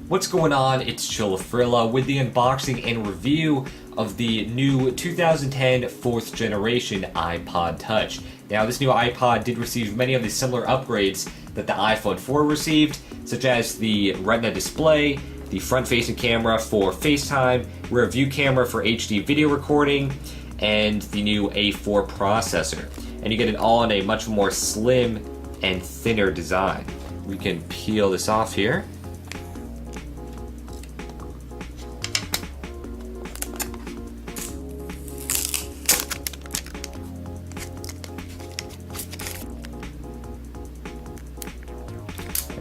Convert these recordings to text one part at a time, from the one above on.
What's going on? It's Chillafrilla with the unboxing and review of the new 2010 4th generation iPod Touch. Now, this new iPod did receive many of the similar upgrades that the iPhone 4 received, such as the Retina display, the front-facing camera for FaceTime, rear view camera for HD video recording, and the new A4 processor. And you get it all in a much more slim and thinner design. We can peel this off here.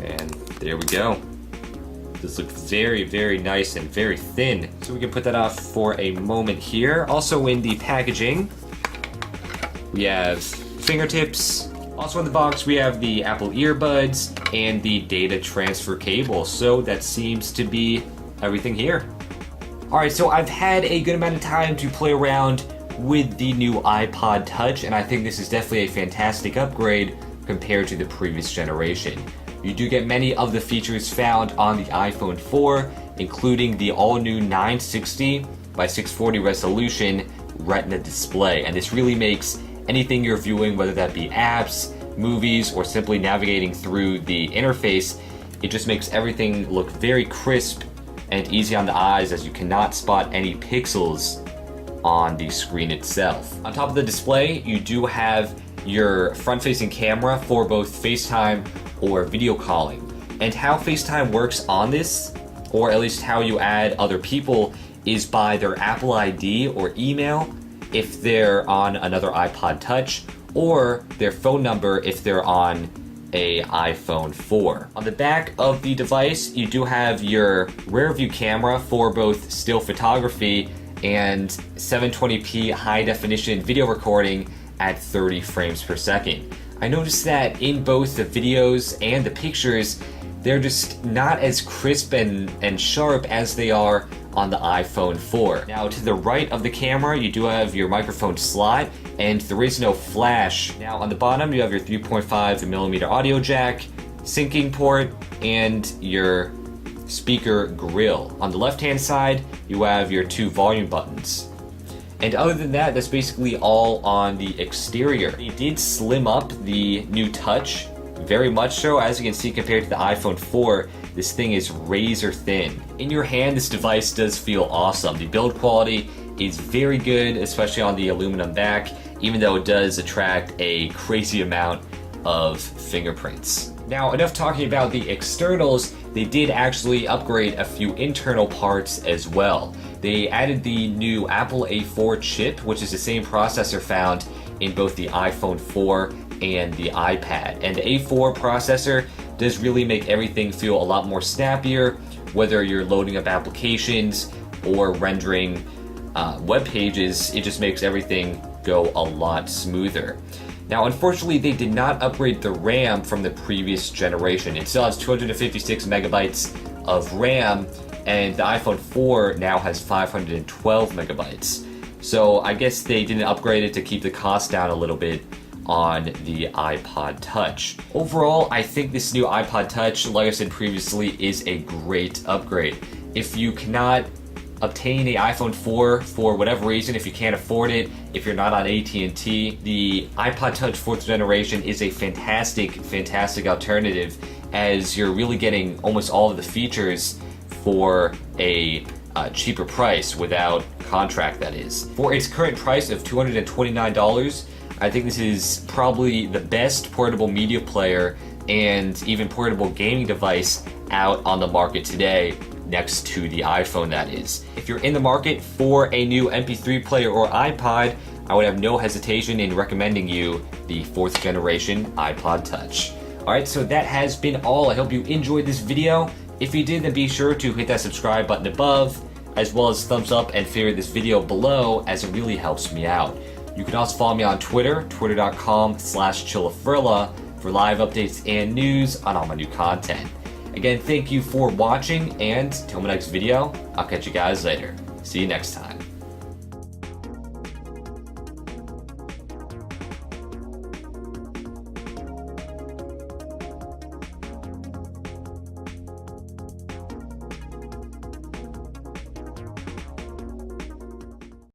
And there we go. This looks very, very nice and very thin. So we can put that off for a moment here. Also in the packaging, we have fingertips. Also in the box, we have the Apple earbuds and the data transfer cable. So that seems to be everything here. Alright, so I've had a good amount of time to play around with the new iPod Touch, and I think this is definitely a fantastic upgrade compared to the previous generation. You do get many of the features found on the iPhone 4, including the all-new 960 by 640 resolution Retina display, and this really makes anything you're viewing, whether that be apps, movies, or simply navigating through the interface, it just makes everything look very crisp and easy on the eyes, as you cannot spot any pixels on the screen itself. On top of the display, you do have your front-facing camera for both FaceTime or video calling. And how FaceTime works on this, or at least how you add other people, is by their Apple ID or email if they're on another iPod Touch, or their phone number if they're on a iPhone 4. On the back of the device, you do have your rear view camera for both still photography and 720p high definition video recording at 30 frames per second. I noticed that in both the videos and the pictures, they're just not as crisp and sharp as they are on the iPhone 4. Now, to the right of the camera, you do have your microphone slot, and there is no flash. Now, on the bottom, you have your 3.5mm audio jack, syncing port, and your speaker grill. On the left-hand side, you have your two volume buttons. And other than that, that's basically all on the exterior. They did slim up the new Touch, very much so. As you can see, compared to the iPhone 4, this thing is razor thin. In your hand, this device does feel awesome. The build quality is very good, especially on the aluminum back, even though it does attract a crazy amount of fingerprints. Now, enough talking about the externals. They did actually upgrade a few internal parts as well. They added the new Apple A4 chip, which is the same processor found in both the iPhone 4 and the iPad. And the A4 processor does really make everything feel a lot more snappier, whether you're loading up applications or rendering web pages. It just makes everything go a lot smoother. Now, unfortunately, they did not upgrade the RAM from the previous generation. It still has 256 megabytes of RAM, and the iPhone 4 now has 512 megabytes. So I guess they didn't upgrade it to keep the cost down a little bit on the iPod Touch. Overall, I think this new iPod Touch, like I said previously, is a great upgrade. If you cannot obtain a iPhone 4 for whatever reason, if you can't afford it, if you're not on AT&T, the iPod Touch 4th generation is a fantastic alternative, as you're really getting almost all of the features for a cheaper price, without contract, that is. For its current price of $229, I think this is probably the best portable media player and even portable gaming device out on the market today, next to the iPhone, that is. If you're in the market for a new MP3 player or iPod, I would have no hesitation in recommending you the 4th generation iPod Touch. Alright, so that has been all. I hope you enjoyed this video. If you did, then be sure to hit that subscribe button above, as well as thumbs up and favorite this video below, as it really helps me out. You can also follow me on Twitter, twitter.com/Chillafrilla, for live updates and news on all my new content. Again, thank you for watching, and till my next video, I'll catch you guys later. See you next time.